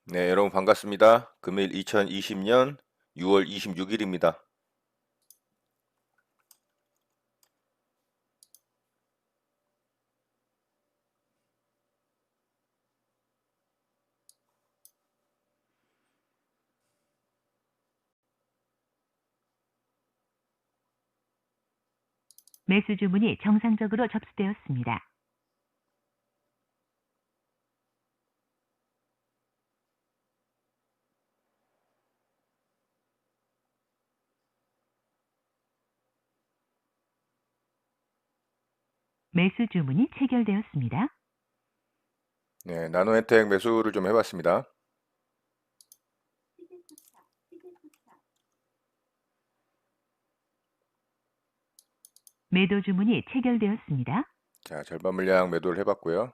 네, 여러분 반갑습니다. 금일 2020년 6월 26일입니다. 매수 주문이 정상적으로 접수되었습니다. 매수 주문이 체결되었습니다. 네, 나노혜택 매수를 좀 해봤습니다. 매도 주문이 체결되었습니다. 자, 절반 물량 매도를 해봤고요.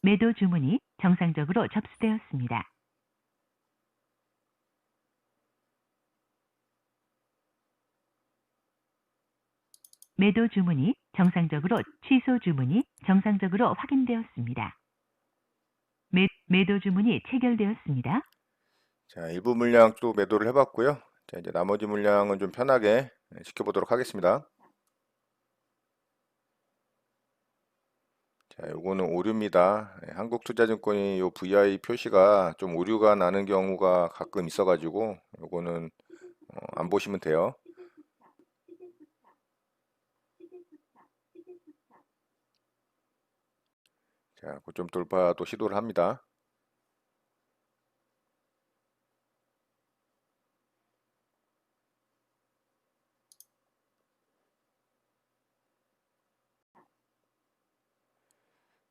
매도 주문이 정상적으로 접수되었습니다. 매도 주문이 정상적으로 취소 주문이 정상적으로 확인되었습니다. 매도 주문이 체결되었습니다. 자, 일부 물량 또 매도를 해봤고요. 자, 이제 나머지 물량은 좀 편하게 지켜보도록 하겠습니다. 자, 요거는 오류입니다. 한국투자증권이 요 VI 표시가 좀 오류가 나는 경우가 가끔 있어가지고 요거는 안 보시면 돼요. 자, 고점 돌파 또 시도를 합니다.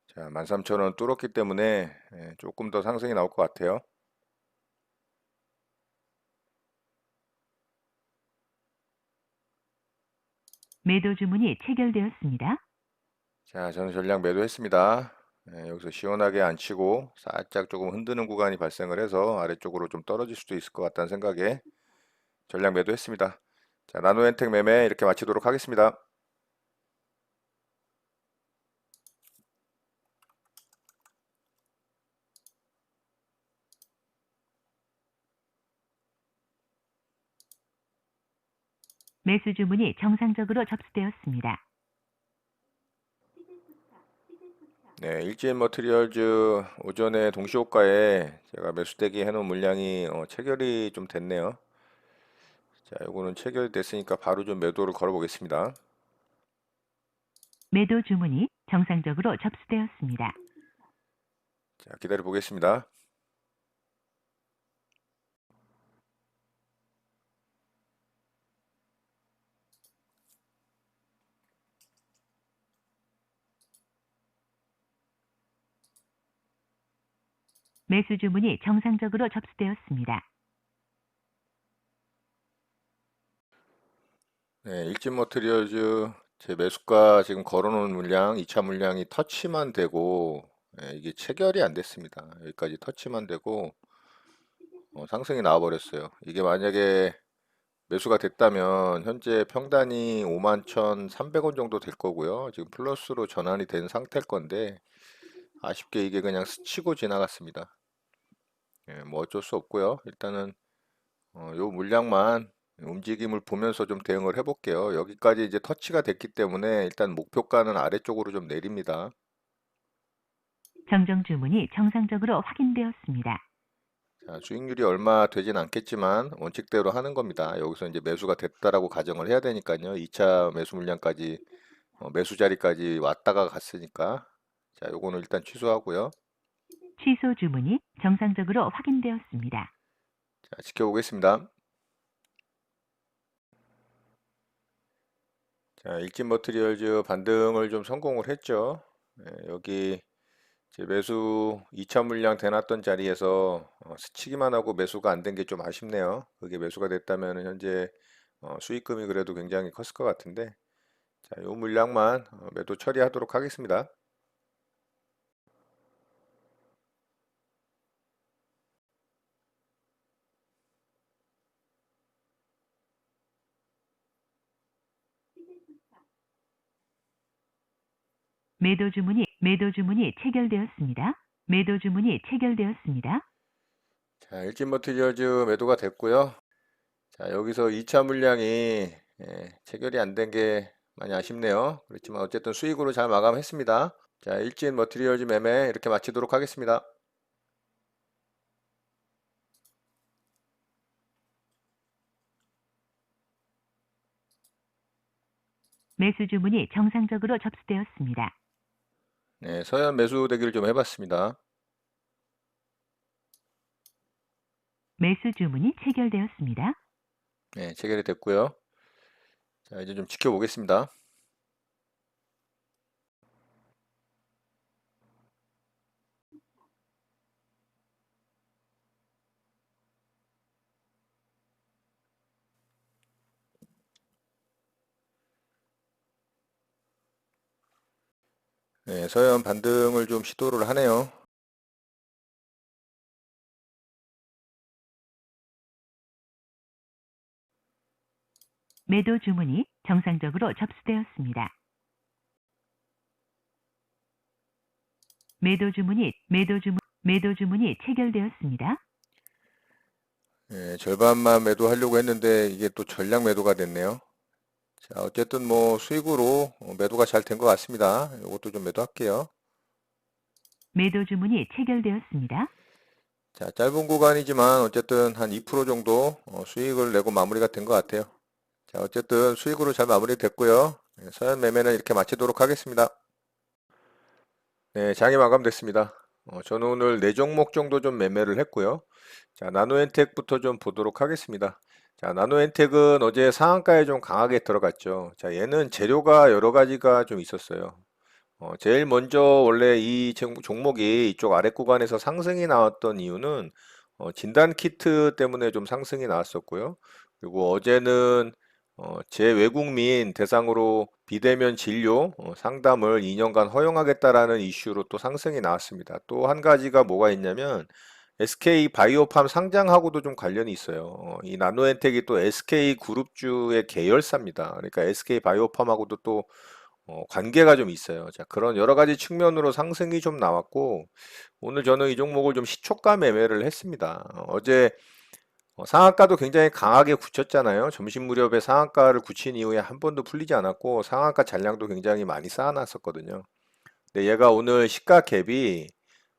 자, 13,000원 뚫었기 때문에 조금 더 상승이 나올 것 같아요. 매도 주문이 체결되었습니다. 자, 저는 전량 매도했습니다. 여기서 시원하게 안 치고 살짝 조금 흔드는 구간이 발생을 해서 아래쪽으로 좀 떨어질 수도 있을 것 같다는 생각에 전량 매도했습니다. 자, 나노엔텍 매매 이렇게 마치도록 하겠습니다. 매수 주문이 정상적으로 접수되었습니다. 네, 일진 머티리얼즈 오전에 동시호가에 제가 매수대기 해놓은 물량이 체결이 좀 됐네요. 자, 이거는 체결됐으니까 바로 좀 매도를 걸어 보겠습니다. 매도 주문이 정상적으로 접수되었습니다. 자, 기다려 보겠습니다. 매수 주문이 정상적으로 접수되었습니다. 네, 일진 머티리얼즈 제 매수가 지금 걸어놓은 물량, 2차 물량이 터치만 되고 이게 체결이 안 됐습니다. 여기까지 터치만 되고 상승이 나와버렸어요. 이게 만약에 매수가 됐다면 현재 평단이 51,300원 정도 될 거고요. 지금 플러스로 전환이 된 상태일 건데 아쉽게 이게 그냥 스치고 지나갔습니다. 뭐 어쩔 수 없고요. 일단은 요 물량만 움직임을 보면서 좀 대응을 해볼게요. 여기까지 이제 터치가 됐기 때문에 일단 목표가는 아래쪽으로 좀 내립니다. 정정 주문이 정상적으로 확인되었습니다. 자, 수익률이 얼마 되진 않겠지만 원칙대로 하는 겁니다. 여기서 이제 매수가 됐다라고 가정을 해야 되니까요. 2차 매수 물량까지 매수 자리까지 왔다가 갔으니까 자, 요거는 일단 취소하고요. 취소 주문이 정상적으로 확인되었습니다. 자, 지켜보겠습니다. 자, 일진 머티리얼즈 반등을 좀 성공을 했죠. 여기 제 매수 2차 물량 대놨던 자리에서 스치기만 하고 매수가 안 된 게 좀 아쉽네요. 그게 매수가 됐다면 현재 수익금이 그래도 굉장히 컸을 것 같은데 자, 요 물량만 매도 처리하도록 하겠습니다. 매도 주문이 체결되었습니다. 매도 주문이 체결되었습니다. 자, 일진 머티리얼즈 매도가 됐고요. 자, 여기서 2차 물량이 체결이 안 된 게 많이 아쉽네요. 그렇지만 어쨌든 수익으로 잘 마감했습니다. 자, 일진 머티리얼즈 매매 이렇게 마치도록 하겠습니다. 매수 주문이 정상적으로 접수되었습니다. 네, 서현 매수 대기를 좀 해봤습니다. 매수 주문이 체결되었습니다. 네, 체결이 됐고요. 자, 이제 좀 지켜보겠습니다. 네, 서현 반등을 좀 시도를 하네요. 매도 주문이 정상적으로 접수되었습니다. 매도 주문이 체결되었습니다. 네, 절반만 매도하려고 했는데 이게 또 전량 매도가 됐네요. 자, 어쨌든 뭐 수익으로 매도가 잘 된 것 같습니다. 이것도 좀 매도할게요. 매도 주문이 체결되었습니다. 자, 짧은 구간이지만 어쨌든 한 2% 정도 수익을 내고 마무리가 된 것 같아요. 자, 어쨌든 수익으로 잘 마무리됐고요. 네, 서현 매매는 이렇게 마치도록 하겠습니다. 네, 장이 마감됐습니다. 저는 오늘 4종목 정도 좀 매매를 했고요. 자, 나노엔텍부터 좀 보도록 하겠습니다. 자, 나노엔텍은 어제 상한가에 좀 강하게 들어갔죠. 자, 얘는 재료가 여러 가지가 좀 있었어요. 제일 먼저 원래 이 종목이 이쪽 아래 구간에서 상승이 나왔던 이유는 진단 키트 때문에 좀 상승이 나왔었고요. 그리고 어제는 재외국민 대상으로 비대면 진료 상담을 2년간 허용하겠다라는 이슈로 또 상승이 나왔습니다. 또 한 가지가 뭐가 있냐면 SK 바이오팜 상장하고도 좀 관련이 있어요. 이 나노엔텍이 또 SK 그룹주의 계열사입니다. 그러니까 SK 바이오팜하고도 또 관계가 좀 있어요. 자, 그런 여러 가지 측면으로 상승이 좀 나왔고, 오늘 저는 이 종목을 좀 시초가 매매를 했습니다. 어제 상한가도 굉장히 강하게 굳혔잖아요. 점심 무렵에 상한가를 굳힌 이후에 한 번도 풀리지 않았고, 상한가 잔량도 굉장히 많이 쌓아놨었거든요. 근데 얘가 오늘 시가 갭이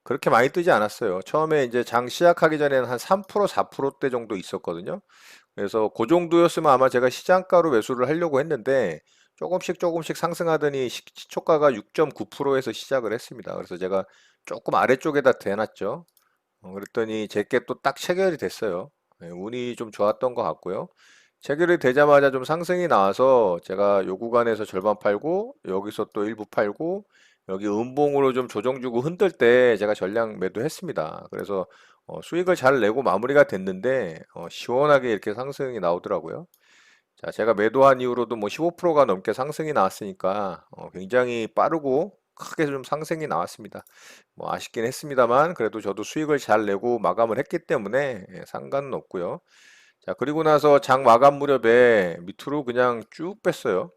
그렇게 많이 뜨지 않았어요. 처음에 이제 장 시작하기 전에는 한 3%, 4%대 정도 있었거든요. 그래서 그 정도였으면 아마 제가 시장가로 매수를 하려고 했는데 조금씩 조금씩 상승하더니 시초가가 6.9%에서 시작을 했습니다. 그래서 제가 조금 아래쪽에다 대놨죠. 그랬더니 제게 또 딱 체결이 됐어요. 네, 운이 좀 좋았던 것 같고요. 체결이 되자마자 좀 상승이 나와서 제가 요 구간에서 절반 팔고 여기서 또 일부 팔고 여기 음봉으로 좀 조정 주고 흔들 때 제가 전량 매도했습니다. 그래서 수익을 잘 내고 마무리가 됐는데 시원하게 이렇게 상승이 나오더라고요. 자, 제가 매도한 이후로도 뭐 15%가 넘게 상승이 나왔으니까 굉장히 빠르고 크게 좀 상승이 나왔습니다. 뭐 아쉽긴 했습니다만 그래도 저도 수익을 잘 내고 마감을 했기 때문에 상관은 없고요. 자, 그리고 나서 장 마감 무렵에 밑으로 그냥 쭉 뺐어요.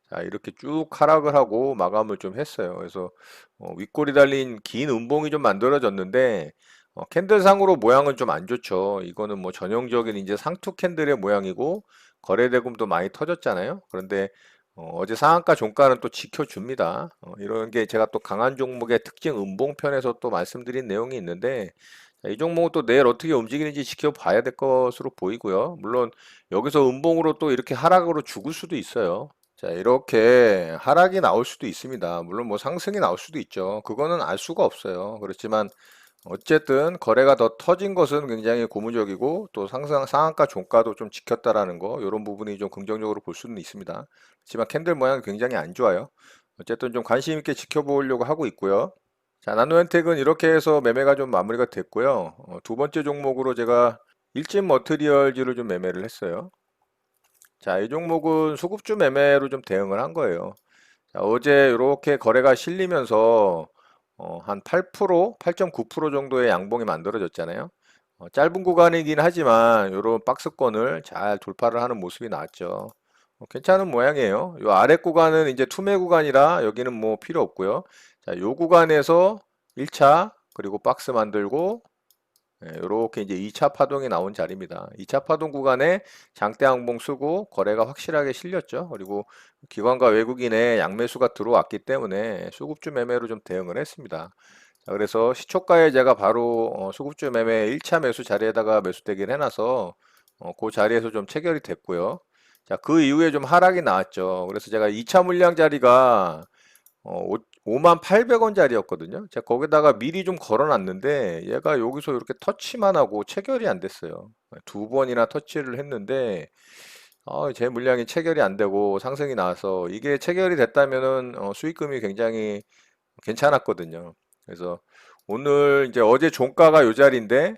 자, 이렇게 쭉 하락을 하고 마감을 좀 했어요. 그래서 윗골이 달린 긴 음봉이 좀 만들어졌는데 캔들상으로 모양은 좀 안 좋죠. 이거는 뭐 전형적인 이제 상투 캔들의 모양이고 거래대금도 많이 터졌잖아요. 그런데 어제 상한가 종가는 또 지켜줍니다. 이런 게 제가 또 강한 종목의 특징 음봉편에서 또 말씀드린 내용이 있는데 자, 이 종목은 또 내일 어떻게 움직이는지 지켜봐야 될 것으로 보이고요. 물론 여기서 음봉으로 또 이렇게 하락으로 죽을 수도 있어요. 자, 이렇게 하락이 나올 수도 있습니다. 물론 뭐 상승이 나올 수도 있죠. 그거는 알 수가 없어요. 그렇지만 어쨌든 거래가 더 터진 것은 굉장히 고무적이고 또 상한가 종가도 좀 지켰다라는 거 이런 부분이 좀 긍정적으로 볼 수는 있습니다. 그렇지만 캔들 모양이 굉장히 안 좋아요. 어쨌든 좀 관심 있게 지켜보려고 하고 있고요. 자, 나노엔텍은 이렇게 해서 매매가 좀 마무리가 됐고요. 두 번째 종목으로 제가 일진 머트리얼즈를 좀 매매를 했어요. 자, 이 종목은 소급주 매매로 좀 대응을 한 거예요. 자, 어제 이렇게 거래가 실리면서 한 8%, 8.9% 정도의 양봉이 만들어졌잖아요. 짧은 구간이긴 하지만 이런 박스권을 잘 돌파를 하는 모습이 나왔죠. 괜찮은 모양이에요. 요 아래 구간은 이제 투매 구간이라 여기는 뭐 필요 없고요. 자, 요 구간에서 1차 그리고 박스 만들고 이렇게 이제 2차 파동이 나온 자리입니다. 2차 파동 구간에 장대 항봉 쓰고 거래가 확실하게 실렸죠. 그리고 기관과 외국인의 양매수가 들어왔기 때문에 수급주 매매로 좀 대응을 했습니다. 자, 그래서 시초가에 제가 바로 수급주 매매 1차 매수 자리에다가 매수 대기를 해놔서 그 자리에서 좀 체결이 됐고요. 자, 그 이후에 좀 하락이 나왔죠. 그래서 제가 2차 물량 자리가 5만 800원짜리였거든요. 제가 거기다가 미리 좀 걸어놨는데 얘가 여기서 이렇게 터치만 하고 체결이 안 됐어요. 두 번이나 터치를 했는데 제 물량이 체결이 안 되고 상승이 나와서 이게 체결이 됐다면은 수익금이 굉장히 괜찮았거든요. 그래서 오늘 이제 어제 종가가 요 자리인데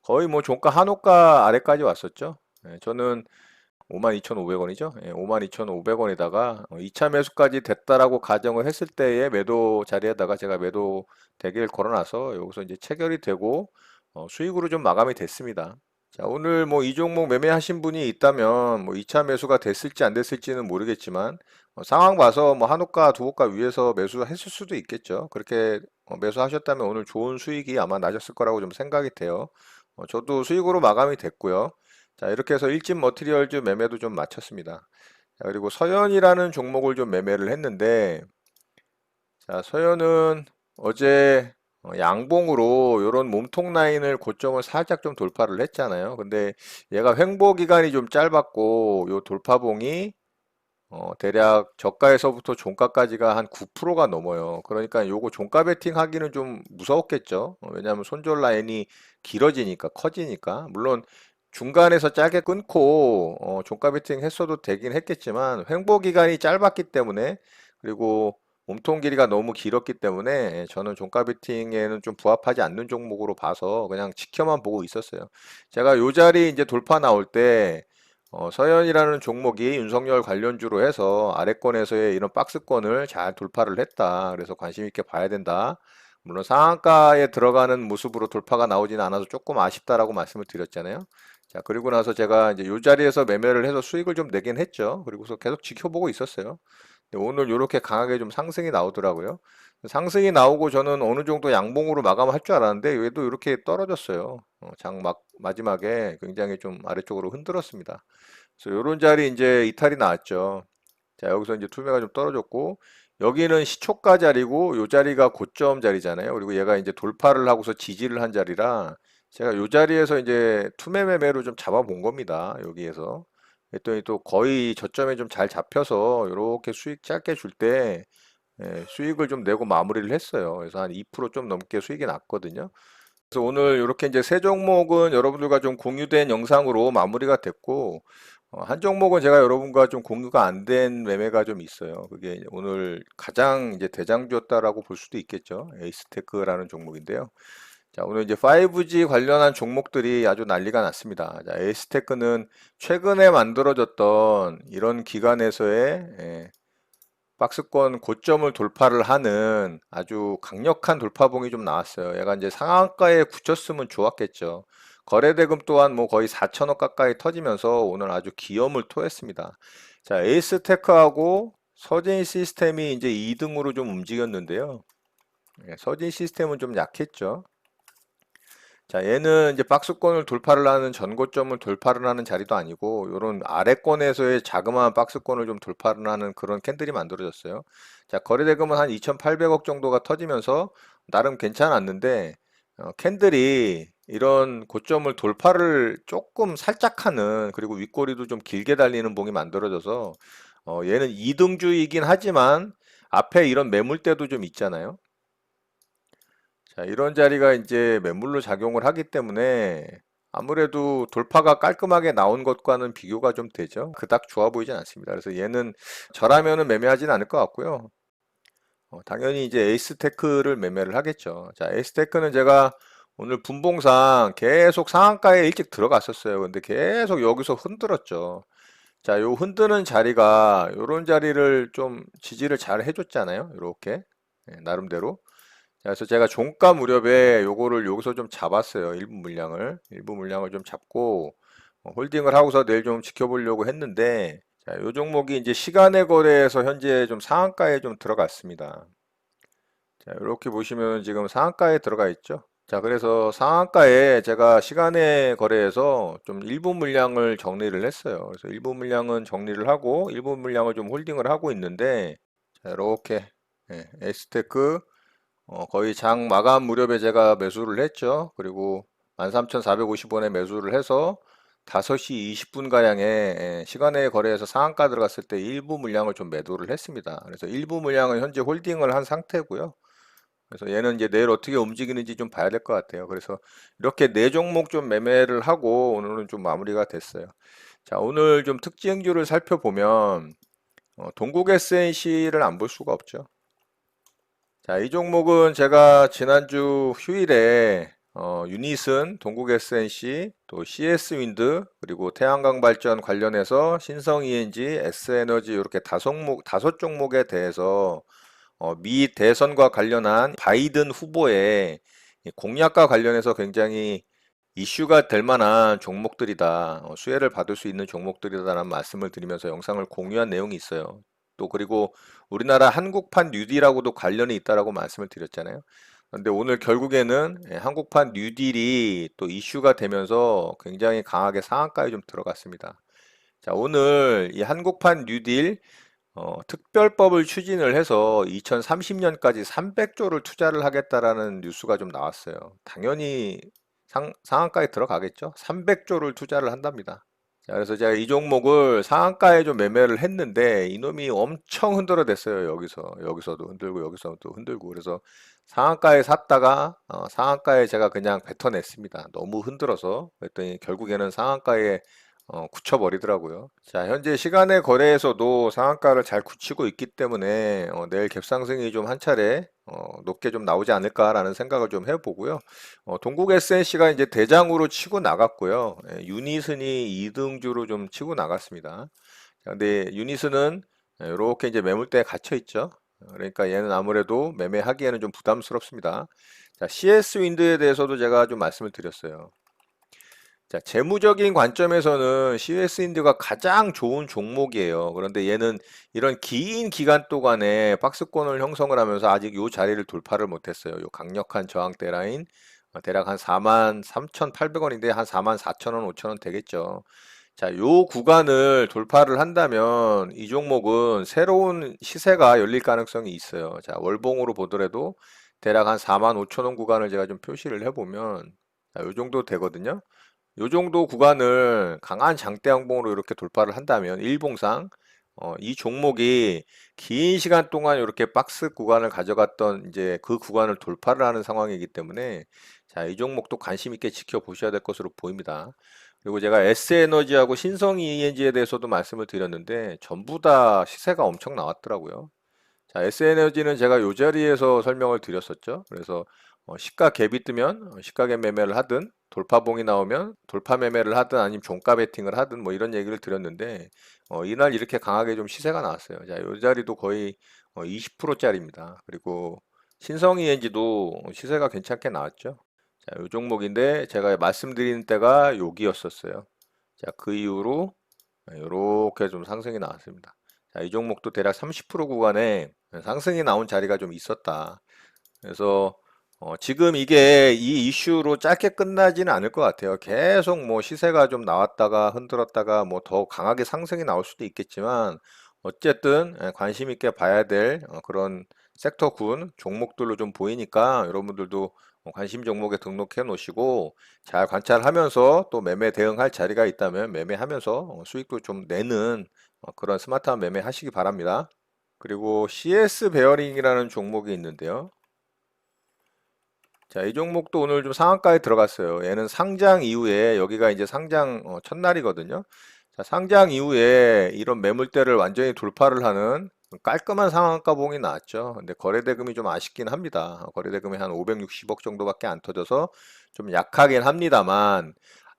거의 뭐 종가 한호가 아래까지 왔었죠. 저는 52,500원이죠. 52,500원에다가 2차 매수까지 됐다라고 가정을 했을 때의 매도 자리에다가 제가 매도 대기를 걸어놔서 여기서 이제 체결이 되고 수익으로 좀 마감이 됐습니다. 자, 오늘 뭐 이 종목 매매하신 분이 있다면 뭐 2차 매수가 됐을지 안 됐을지는 모르겠지만 상황 봐서 뭐 한호가 두 호가 위에서 매수했을 수도 있겠죠. 그렇게 매수하셨다면 오늘 좋은 수익이 아마 나셨을 거라고 좀 생각이 돼요. 저도 수익으로 마감이 됐고요. 자, 이렇게 해서 일진 머티리얼즈 매매도 좀 마쳤습니다. 자, 그리고 서현이라는 종목을 좀 매매를 했는데, 자, 서현은 어제 양봉으로 이런 몸통 라인을 고점을 살짝 좀 돌파를 했잖아요. 근데 얘가 횡보 기간이 좀 짧았고, 요 돌파봉이 대략 저가에서부터 종가까지가 한 9%가 넘어요. 그러니까 요거 종가 베팅 하기는 좀 무서웠겠죠. 왜냐하면 손절 라인이 길어지니까, 커지니까. 물론 중간에서 짧게 끊고 종가 베팅 했어도 되긴 했겠지만 횡보 기간이 짧았기 때문에 그리고 몸통 길이가 너무 길었기 때문에 저는 종가 베팅에는 좀 부합하지 않는 종목으로 봐서 그냥 지켜만 보고 있었어요. 제가 요 자리 이제 돌파 나올 때 서현이라는 종목이 윤석열 관련주로 해서 아래권에서의 이런 박스권을 잘 돌파를 했다. 그래서 관심 있게 봐야 된다. 물론 상한가에 들어가는 모습으로 돌파가 나오지는 않아서 조금 아쉽다라고 말씀을 드렸잖아요. 자, 그리고 나서 제가 이제 이 자리에서 매매를 해서 수익을 좀 내긴 했죠. 그리고서 계속 지켜보고 있었어요. 근데 오늘 이렇게 강하게 좀 상승이 나오더라고요. 상승이 나오고 저는 어느 정도 양봉으로 마감할 줄 알았는데 얘도 이렇게 떨어졌어요. 마지막에 굉장히 좀 아래쪽으로 흔들었습니다. 그래서 이런 자리 이제 이탈이 나왔죠. 자, 여기서 이제 투매가 좀 떨어졌고 여기는 시초가 자리고 요 자리가 고점 자리잖아요. 그리고 얘가 이제 돌파를 하고서 지지를 한 자리라 제가 요 자리에서 이제 투매 매매로 좀 잡아본 겁니다. 여기에서. 그랬더니 또 거의 저점에 좀 잘 잡혀서 이렇게 수익 짧게 줄 때 수익을 좀 내고 마무리를 했어요. 그래서 한 2%좀 넘게 수익이 났거든요. 그래서 오늘 이렇게 이제 세 종목은 여러분들과 좀 공유된 영상으로 마무리가 됐고, 한 종목은 제가 여러분과 좀 공유가 안 된 매매가 좀 있어요. 그게 오늘 가장 이제 대장주였다라고 볼 수도 있겠죠. 에이스테크라는 종목인데요. 자, 오늘 이제 5G 관련한 종목들이 아주 난리가 났습니다. 자, 에이스테크는 최근에 만들어졌던 이런 기관에서의 박스권 고점을 돌파를 하는 아주 강력한 돌파봉이 좀 나왔어요. 얘가 이제 상한가에 굳혔으면 좋았겠죠. 거래대금 또한 뭐 거의 4천억 가까이 터지면서 오늘 아주 기염을 토했습니다. 자, 에이스테크하고 서진 시스템이 이제 2등으로 좀 움직였는데요. 서진 시스템은 좀 약했죠. 자, 얘는 이제 박스권을 돌파를 하는 전고점을 돌파를 하는 자리도 아니고, 요런 아래권에서의 자그마한 박스권을 좀 돌파를 하는 그런 캔들이 만들어졌어요. 자, 거래대금은 한 2,800억 정도가 터지면서 나름 괜찮았는데, 캔들이 이런 고점을 돌파를 조금 살짝 하는, 그리고 윗꼬리도 좀 길게 달리는 봉이 만들어져서, 얘는 2등주이긴 하지만, 앞에 이런 매물대도 좀 있잖아요. 자, 이런 자리가 이제 매물로 작용을 하기 때문에 아무래도 돌파가 깔끔하게 나온 것과는 비교가 좀 되죠. 그닥 좋아 보이진 않습니다. 그래서 얘는 저라면은 매매하진 않을 것 같고요. 당연히 이제 에이스테크를 매매를 하겠죠. 자, 에이스테크는 제가 오늘 분봉상 계속 상한가에 일찍 들어갔었어요. 근데 계속 여기서 흔들었죠. 자, 요 흔드는 자리가 요런 자리를 좀 지지를 잘 해줬잖아요. 이렇게 나름대로. 자, 그래서 제가 종가 무렵에 요거를 여기서 좀 잡았어요. 일부 물량을 좀 잡고 홀딩을 하고서 내일 좀 지켜보려고 했는데 자, 요 종목이 이제 시간의 거래에서 현재 좀 상한가에 좀 들어갔습니다. 자, 이렇게 보시면 지금 상한가에 들어가 있죠. 자, 그래서 상한가에 제가 시간의 거래에서 좀 일부 물량을 정리를 했어요. 그래서 일부 물량은 정리를 하고 일부 물량을 좀 홀딩을 하고 있는데, 자, 이렇게 S테크 거의 장 마감 무렵에 제가 매수를 했죠. 그리고 13,450원에 매수를 해서 5시 20분가량에 시간의 거래에서 상한가 들어갔을 때 일부 물량을 좀 매도를 했습니다. 그래서 일부 물량은 현재 홀딩을 한 상태고요. 그래서 얘는 이제 내일 어떻게 움직이는지 좀 봐야 될 것 같아요. 그래서 이렇게 네 종목 좀 매매를 하고 오늘은 좀 마무리가 됐어요. 자, 오늘 좀 특징주를 살펴보면 동국 SNC를 안 볼 수가 없죠. 자, 이 종목은 제가 지난주 휴일에 유니슨, 동국 SNC, 또 CS 윈드, 그리고 태양광 발전 관련해서 신성 ENG, S에너지 이렇게 다섯 종목에 대해서 미 대선과 관련한 바이든 후보의 이 공약과 관련해서 굉장히 이슈가 될 만한 종목들이다. 수혜를 받을 수 있는 종목들이다라는 말씀을 드리면서 영상을 공유한 내용이 있어요. 또 그리고 우리나라 한국판 뉴딜하고도 관련이 있다라고 말씀을 드렸잖아요. 근데 오늘 결국에는 한국판 뉴딜이 또 이슈가 되면서 굉장히 강하게 상한가에 좀 들어갔습니다. 자, 오늘 이 한국판 뉴딜 특별법을 추진을 해서 2030년까지 300조를 투자를 하겠다라는 뉴스가 좀 나왔어요. 당연히 상한가에 들어가겠죠? 300조를 투자를 한답니다. 자, 그래서 제가 이 종목을 상한가에 좀 매매를 했는데 이놈이 엄청 흔들어댔어요. 여기서도 흔들고 여기서도 흔들고 그래서 상한가에 샀다가 상한가에 제가 그냥 뱉어냈습니다. 너무 흔들어서 그랬더니 결국에는 상한가에 굳혀버리더라고요. 자, 현재 시간의 거래에서도 상한가를 잘 굳히고 있기 때문에 내일 갭상승이 좀 한 차례 높게 좀 나오지 않을까라는 생각을 좀 해보고요. 동국 SNC가 이제 대장으로 치고 나갔고요. 유니슨이 2등주로 좀 치고 나갔습니다. 자, 근데 유니슨은 이렇게 이제 매물대에 갇혀 있죠. 그러니까 얘는 아무래도 매매하기에는 좀 부담스럽습니다. 자, CS 윈드에 대해서도 제가 좀 말씀을 드렸어요. 자, 재무적인 관점에서는 CS 인드가 가장 좋은 종목이에요. 그런데 얘는 이런 긴 기간 동안에 박스권을 형성을 하면서 아직 이 자리를 돌파를 못했어요. 요 강력한 저항대 라인 대략 한 43,800원인데 한 44,000원, 5,000원 되겠죠. 자, 요 구간을 돌파를 한다면 이 종목은 새로운 시세가 열릴 가능성이 있어요. 자, 월봉으로 보더라도 대략 한 45,000원 구간을 제가 좀 표시를 해보면 자, 요 정도 되거든요. 요 정도 구간을 강한 장대 양봉으로 이렇게 돌파를 한다면 일봉상 이 종목이 긴 시간 동안 이렇게 박스 구간을 가져갔던 이제 그 구간을 돌파를 하는 상황이기 때문에 자, 이 종목도 관심 있게 지켜보셔야 될 것으로 보입니다. 그리고 제가 S에너지하고 신성 ENG에 대해서도 말씀을 드렸는데 전부 다 시세가 엄청 나왔더라고요. 자, S에너지는 제가 이 자리에서 설명을 드렸었죠. 그래서 시가 갭이 뜨면 시가 갭 매매를 하든 돌파봉이 나오면 돌파 매매를 하든 아니면 종가 베팅을 하든 뭐 이런 얘기를 드렸는데 이날 이렇게 강하게 좀 시세가 나왔어요. 자, 이 자리도 거의 20%짜리입니다. 그리고 신성 ENG도 시세가 괜찮게 나왔죠. 자, 이 종목인데 제가 말씀드린 때가 여기였었어요. 자, 그 이후로 이렇게 좀 상승이 나왔습니다. 자, 이 종목도 대략 30% 구간에 상승이 나온 자리가 좀 있었다. 그래서 지금 이게 이 이슈로 짧게 끝나지는 않을 것 같아요. 계속 뭐 시세가 좀 나왔다가 흔들었다가 뭐 더 강하게 상승이 나올 수도 있겠지만 어쨌든 관심 있게 봐야 될 그런 섹터군 종목들로 좀 보이니까 여러분들도 관심 종목에 등록해 놓으시고 잘 관찰하면서 또 매매 대응할 자리가 있다면 매매하면서 수익도 좀 내는 그런 스마트한 매매 하시기 바랍니다. 그리고 CS 베어링이라는 종목이 있는데요. 자, 이 종목도 오늘 좀 상한가에 들어갔어요. 얘는 상장 이후에 여기가 이제 상장 첫날이거든요. 자, 상장 이후에 이런 매물대를 완전히 돌파를 하는 깔끔한 상한가 봉이 나왔죠. 근데 거래대금이 좀 아쉽긴 합니다. 거래대금이 한 560억 정도밖에 안 터져서 좀 약하긴 합니다만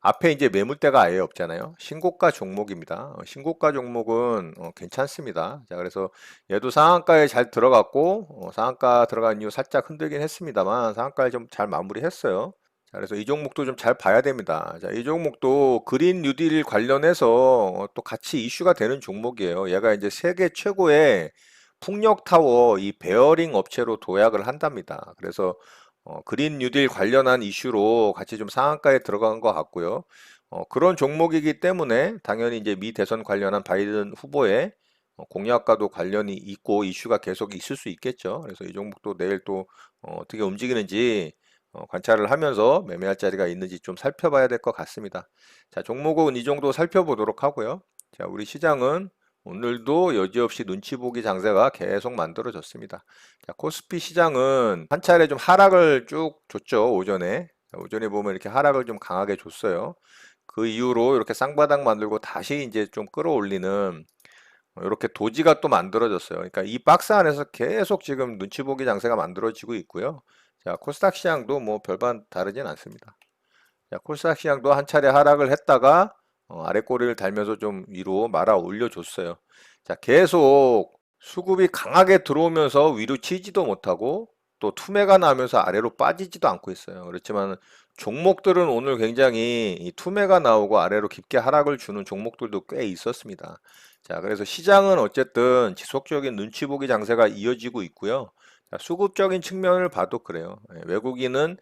앞에 이제 매물대가 아예 없잖아요. 신고가 종목입니다. 신고가 종목은 괜찮습니다. 자, 그래서 얘도 상한가에 잘 들어갔고 상한가 들어간 이후 살짝 흔들긴 했습니다만 상한가에 좀 잘 마무리했어요. 자, 그래서 이 종목도 좀 잘 봐야 됩니다. 자, 이 종목도 그린 뉴딜 관련해서 또 같이 이슈가 되는 종목이에요. 얘가 이제 세계 최고의 풍력 타워 이 베어링 업체로 도약을 한답니다. 그래서 그린 뉴딜 관련한 이슈로 같이 좀 상한가에 들어간 것 같고요. 그런 종목이기 때문에 당연히 이제 미 대선 관련한 바이든 후보의 공약과도 관련이 있고 이슈가 계속 있을 수 있겠죠. 그래서 이 종목도 내일 또 어떻게 움직이는지 관찰을 하면서 매매할 자리가 있는지 좀 살펴봐야 될 것 같습니다. 자, 종목은 이 정도 살펴보도록 하고요. 자, 우리 시장은 오늘도 여지없이 눈치 보기 장세가 계속 만들어졌습니다. 자, 코스피 시장은 한 차례 좀 하락을 쭉 줬죠, 오전에. 자, 오전에 보면 이렇게 하락을 좀 강하게 줬어요. 그 이후로 이렇게 쌍바닥 만들고 다시 이제 좀 끌어올리는 이렇게 도지가 또 만들어졌어요. 그러니까 이 박스 안에서 계속 지금 눈치 보기 장세가 만들어지고 있고요. 자, 코스닥 시장도 뭐 별반 다르진 않습니다. 자, 코스닥 시장도 한 차례 하락을 했다가 아래 꼬리를 달면서 좀 위로 말아 올려줬어요. 자, 계속 수급이 강하게 들어오면서 위로 치지도 못하고 또 투매가 나면서 아래로 빠지지도 않고 있어요. 그렇지만 종목들은 오늘 굉장히 이 투매가 나오고 아래로 깊게 하락을 주는 종목들도 꽤 있었습니다. 자, 그래서 시장은 어쨌든 지속적인 눈치 보기 장세가 이어지고 있고요. 자, 수급적인 측면을 봐도 그래요. 예, 외국인은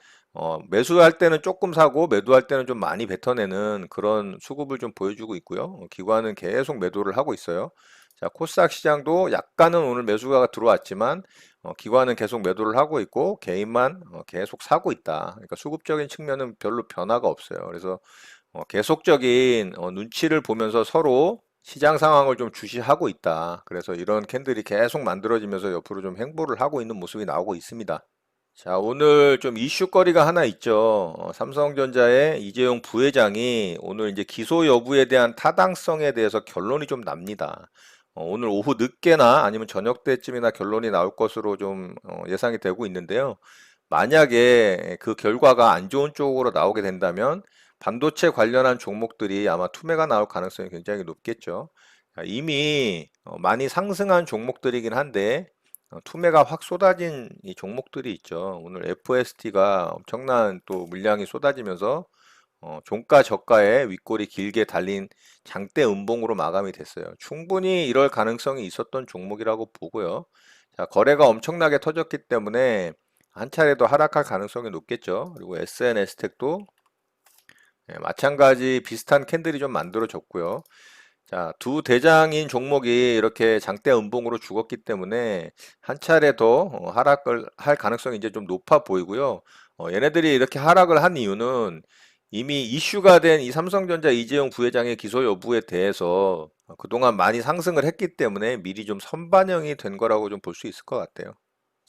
매수할 때는 조금 사고 매도할 때는 좀 많이 뱉어내는 그런 수급을 좀 보여주고 있고요. 기관은 계속 매도를 하고 있어요. 자, 코스닥 시장도 약간은 오늘 매수가 들어왔지만 기관은 계속 매도를 하고 있고 개인만 계속 사고 있다. 그러니까 수급적인 측면은 별로 변화가 없어요. 그래서 계속적인 눈치를 보면서 서로 시장 상황을 좀 주시하고 있다. 그래서 이런 캔들이 계속 만들어지면서 옆으로 좀 횡보를 하고 있는 모습이 나오고 있습니다. 자, 오늘 좀 이슈거리가 하나 있죠. 삼성전자의 이재용 부회장이 오늘 이제 기소 여부에 대한 타당성에 대해서 결론이 좀 납니다. 오늘 오후 늦게나 아니면 저녁 때쯤이나 결론이 나올 것으로 좀 예상이 되고 있는데요. 만약에 그 결과가 안 좋은 쪽으로 나오게 된다면 반도체 관련한 종목들이 아마 투매가 나올 가능성이 굉장히 높겠죠. 자, 이미 많이 상승한 종목들이긴 한데 투매가 확 쏟아진 이 종목들이 있죠. 오늘 FST가 엄청난 또 물량이 쏟아지면서 종가 저가에 윗골이 길게 달린 장대 음봉으로 마감이 됐어요. 충분히 이럴 가능성이 있었던 종목이라고 보고요. 자, 거래가 엄청나게 터졌기 때문에 한 차례 더 하락할 가능성이 높겠죠. 그리고 SNS텍도 마찬가지 비슷한 캔들이 좀 만들어졌고요. 자, 두 대장인 종목이 이렇게 장대 음봉으로 죽었기 때문에 한 차례 더 하락을 할 가능성이 이제 좀 높아 보이고요. 얘네들이 이렇게 하락을 한 이유는 이미 이슈가 된 이 삼성전자 이재용 부회장의 기소 여부에 대해서 그동안 많이 상승을 했기 때문에 미리 좀 선반영이 된 거라고 좀 볼 수 있을 것 같아요.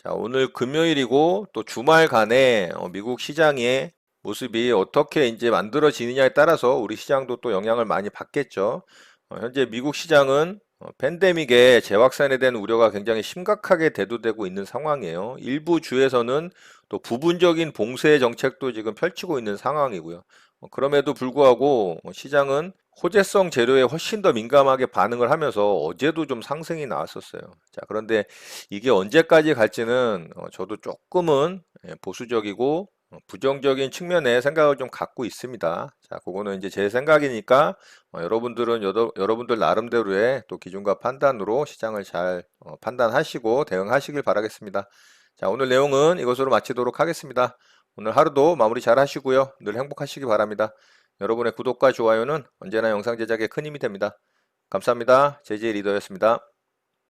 자, 오늘 금요일이고 또 주말간에 미국 시장의 모습이 어떻게 이제 만들어지느냐에 따라서 우리 시장도 또 영향을 많이 받겠죠. 현재 미국 시장은 팬데믹의 재확산에 대한 우려가 굉장히 심각하게 대두되고 있는 상황이에요. 일부 주에서는 또 부분적인 봉쇄 정책도 지금 펼치고 있는 상황이고요. 그럼에도 불구하고 시장은 호재성 재료에 훨씬 더 민감하게 반응을 하면서 어제도 좀 상승이 나왔었어요. 자, 그런데 이게 언제까지 갈지는 저도 조금은 보수적이고 부정적인 측면의 생각을 좀 갖고 있습니다. 자, 그거는 이제 제 생각이니까 여러분들은 여러분들 나름대로의 또 기준과 판단으로 시장을 잘 판단하시고 대응하시길 바라겠습니다. 자, 오늘 내용은 이것으로 마치도록 하겠습니다. 오늘 하루도 마무리 잘 하시고요. 늘 행복하시기 바랍니다. 여러분의 구독과 좋아요는 언제나 영상 제작에 큰 힘이 됩니다. 감사합니다. 제재 리더였습니다.